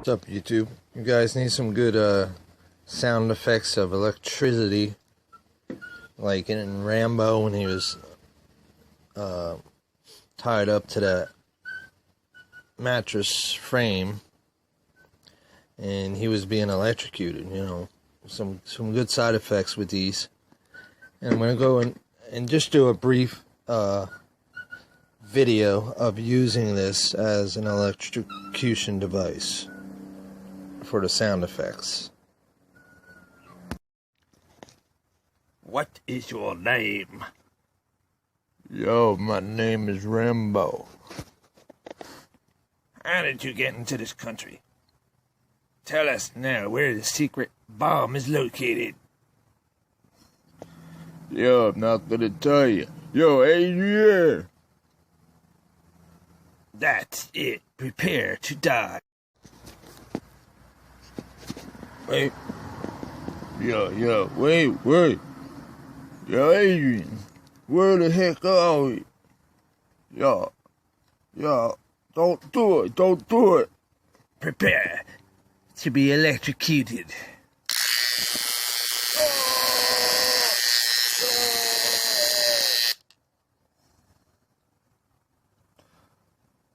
What's up, YouTube? You guys need some good sound effects of electricity, like in Rambo when he was tied up to that mattress frame and he was being electrocuted. You know, some good side effects with these. And I'm gonna go and just do a brief video of using this as an electrocution device for the sound effects. What is your name? Yo, my name is Rambo. How did you get into this country? Tell us now where the secret bomb is located. Yo, I'm not gonna tell you. Yo, Adrian! That's it. Prepare to die. Wait. Yo, wait. Yo, Adrian, where the heck are we? Yo, don't do it. Prepare to be electrocuted.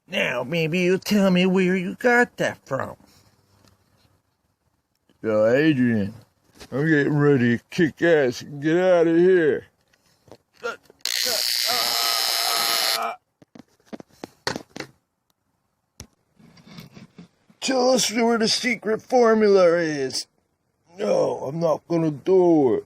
Now, maybe you'll tell me where you got that from. Yo, Adrian, I'm getting ready to kick ass and get out of here. Tell us where the secret formula is. No, I'm not gonna do it.